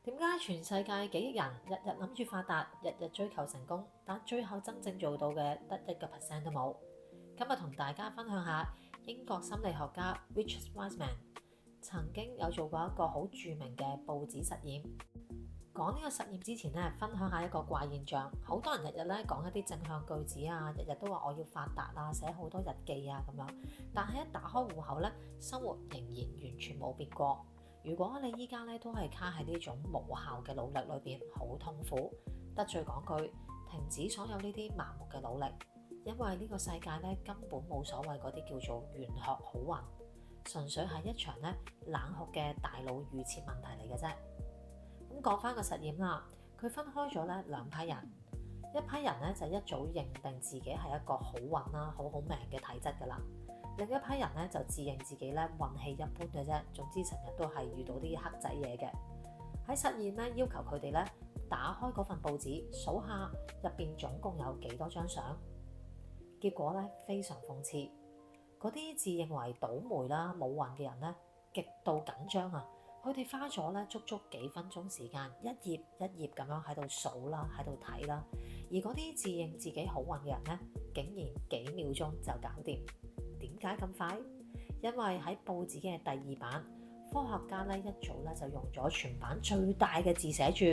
點解全世界幾億人日日諗住發達，日日追求成功，但最後真正做到嘅得1% 都冇？今日同大家分享下英國心理學家 Richard Wiseman 曾經有做過一個好著名嘅報紙實驗。講呢個實驗之前咧，分享下一個怪現象。好多人日日咧講一啲正向句子啊，日日都話我要發達啊，寫好多日記啊咁樣。但係一打開戶口咧，生活仍然完全冇變過。如果你依家咧都係卡喺呢種無效嘅努力裏邊，好痛苦。得罪講句，停止所有呢啲盲目嘅努力，因為呢個世界咧根本冇所謂嗰啲叫做玄學好運，純粹係一場咧冷酷嘅大腦預設問題嚟嘅啫。咁講翻個實驗啦，佢分開咗咧兩批人，一批人咧就一早認定自己係一個好運啦、好命嘅體質噶啦。另一批人咧就自認自己咧運氣一般嘅啫，總之成日都係遇到啲黑仔嘢嘅。喺實驗咧要求佢哋咧打開嗰份報紙，數下入邊總共有幾多張相。結果咧非常諷刺，嗰啲自認為倒霉啦、冇運嘅人咧極度緊張啊！佢哋花咗咧足足幾分鐘時間，一頁一頁咁樣喺度數啦，喺度睇啦。而嗰啲自認自己好運嘅人咧，竟然幾秒鐘就搞掂。點解咁快？因為喺報紙嘅第二版，科學家咧一早咧就用咗全版最大嘅字寫住，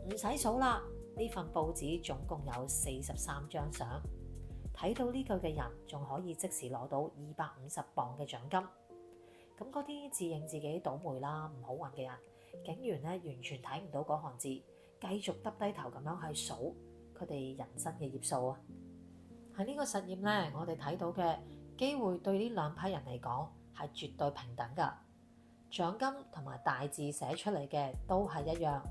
唔使數啦。呢份報紙總共有43張相，睇到呢句嘅人仲可以即時攞到250磅嘅獎金。咁嗰啲自認自己倒霉啦、唔好運嘅人，竟然咧完全睇唔到嗰行字，繼續耷低頭咁樣去數佢哋人生嘅頁數啊！喺呢個實驗咧，我哋睇到嘅機會對呢兩批人嚟講係絕對平等㗎，獎金同埋大字寫出嚟嘅都係一樣。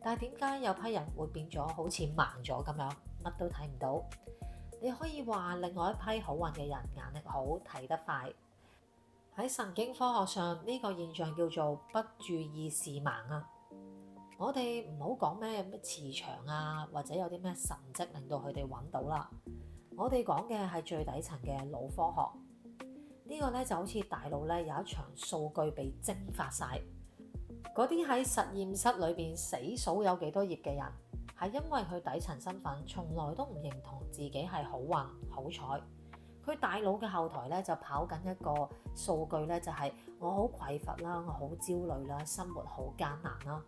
但係點解有批人會變咗好似盲咗咁樣，乜都睇唔到？你可以話另外一批好運嘅人眼力好，睇得快。喺神經科學上，呢個現象叫做不注意視盲啊！我哋唔好講咩磁場啊，或者有啲咩神蹟令到佢哋揾到啦。我哋講嘅係最底層嘅腦科學。呢個咧就好似大腦咧有一場數據被蒸發晒。嗰啲喺實驗室裏邊死數有幾多頁嘅人，係因為佢底層身份從來都唔認同自己係好運好彩。佢大腦嘅後台咧就跑緊一個數據咧，就係我好匱乏啦，我好焦慮啦，生活好艱難啦。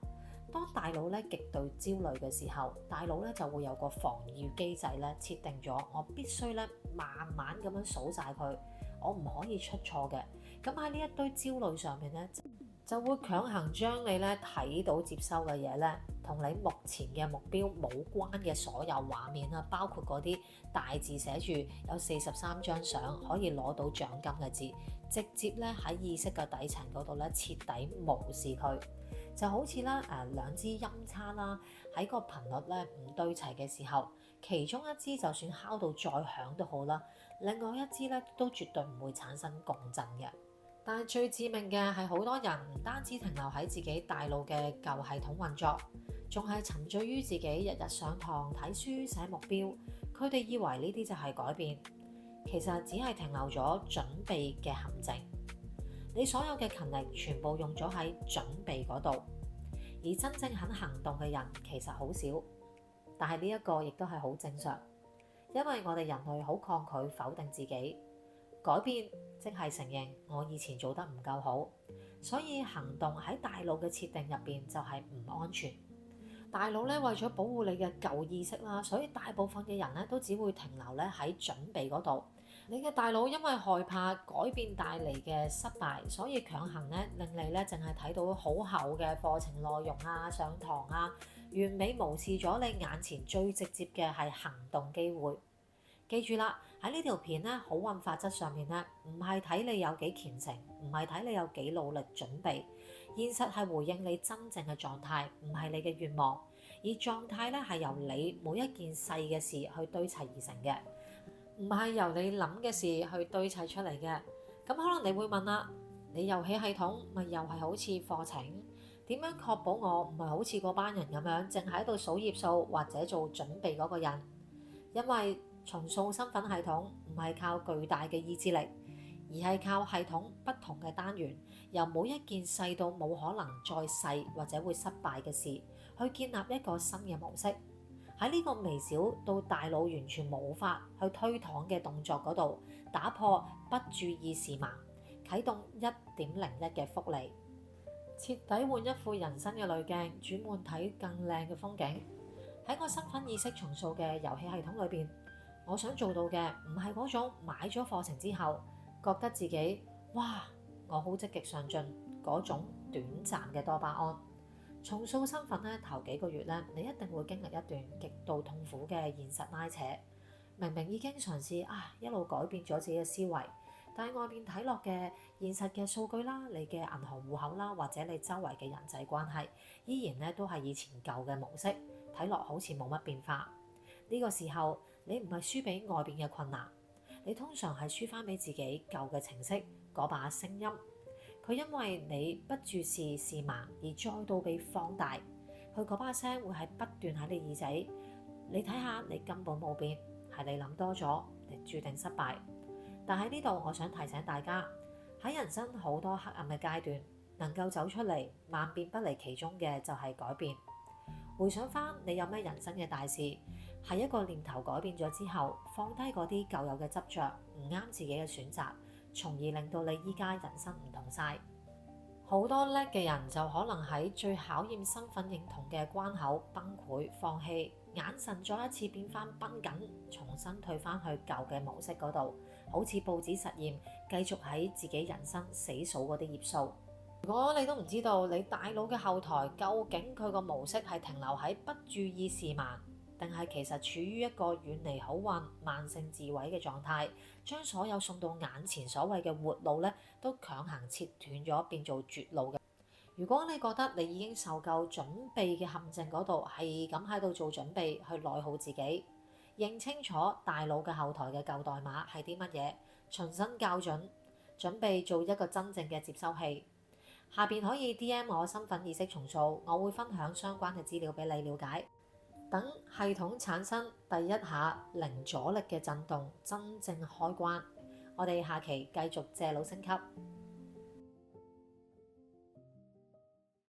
當大腦咧極度焦慮嘅時候，大腦咧就會有個防禦機制咧設定咗，我必須咧慢慢咁樣數晒佢，我唔可以出錯嘅。咁喺呢一堆焦慮上面咧，就會強行將你咧睇到接收嘅嘢咧，同你目前嘅目標冇關嘅所有畫面啦，包括嗰啲大字寫住有43張相可以攞到獎金嘅字，直接咧喺意識嘅底層嗰度咧徹底無視佢。就好似啦兩支音叉啦，喺個頻率咧唔對齊嘅時候，其中一支就算敲到再響都好啦，另外一支咧都絕對唔會產生共振嘅。但係最致命嘅係好多人唔單止停留喺自己大腦嘅舊系統運作，仲係沉醉於自己日日上堂睇書寫目標。佢哋以為呢啲就係改變，其實只係停留咗準備嘅陷阱。你所有嘅勤力全部用咗喺準備嗰度，而真正肯行動嘅人其實好少。但係呢一個亦都係好正常，因為我哋人類好抗拒否定自己。改變即係承認我以前做得唔夠好，所以行動喺大腦嘅設定入邊就係唔安全。大腦咧為咗保護你嘅舊意識啦，所以大部分嘅人咧都只會停留咧喺準備嗰度。你嘅大腦因為害怕改變帶嚟嘅失敗，所以強行咧令你咧淨係睇到好厚嘅課程內容啊、上堂啊，完美無視咗你眼前最直接嘅係行動機會。記住啦，喺呢條片咧，好運法則上面咧，唔係睇你有幾虔誠，唔係睇你有幾努力準備，現實係回應你真正嘅狀態，唔係你嘅願望。而狀態咧係由你每一件細嘅事去堆砌而成嘅，唔係由你諗嘅事去堆砌出嚟嘅。咁可能你會問啦，你遊戲系統咪又係好似課程？點樣確保我唔係好似嗰班人咁樣，淨喺度數頁數或者做準備嗰個人？因為重塑身份系統唔係靠巨大嘅意志力，而係靠系統不同嘅單元，由每一件細到冇可能再細或者會失敗嘅事，去建立一個新嘅模式。喺呢個微小到大腦完全無法去推搪嘅動作嗰度，打破不注意視盲，啟動1.01嘅複利，徹底換一副人生嘅濾鏡，轉換睇更靚嘅風景。喺我身份意識重塑嘅遊戲系統裏邊，我想做到嘅唔係嗰種買咗課程之後覺得自己哇，我好積極上進嗰種短暫嘅多巴胺。重塑身份咧，頭幾個月咧，你一定會經歷一段極度痛苦嘅現實拉扯。明明已經嘗試一路改變咗自己嘅思維，但係外面睇落嘅現實嘅數據啦，你嘅銀行戶口啦，或者你周圍嘅人際關係，依然咧都係以前舊嘅模式，睇落好似冇乜變化。呢個時候你唔係輸俾外邊嘅困難，你通常係輸翻俾自己舊嘅程式嗰把聲音。佢因為你不注視視盲而再度被放大，佢嗰把聲會係不斷喺你耳仔。你睇下，你根本冇變，係你諗多咗，你注定失敗。但喺呢度，我想提醒大家，喺人生好多黑暗嘅階段，能夠走出嚟，萬變不離其中嘅就係改變。回想翻你有咩人生嘅大事，係一個念頭改變咗之後，放低嗰啲舊有嘅執着，唔啱自己嘅選擇，從而令到你依家人生唔同晒。好多叻嘅人就可能喺最考驗身份認同嘅關口崩潰放棄，眼神再一次變翻繃緊，重新退翻去舊嘅模式嗰度，好似報紙實驗，繼續喺自己人生死數嗰啲頁數。如果你都唔知道你大腦嘅後台究竟佢個模式係停留喺不注意視盲，定係其實處於一個遠離好運、慢性自毀嘅狀態，將所有送到眼前所謂嘅活路咧，都強行切斷咗，變做絕路嘅。如果你覺得你已經受夠準備嘅陷阱嗰度，係咁喺度做準備去內耗自己，認清楚大腦嘅後台嘅舊代碼係啲乜嘢，重新校準，準備做一個真正嘅接收器。下邊可以 DM 我身份意識重塑，我會分享相關嘅資料俾你了解。等系統產生第一下零阻力嘅震動，真正開關。我哋下期繼續借腦升級。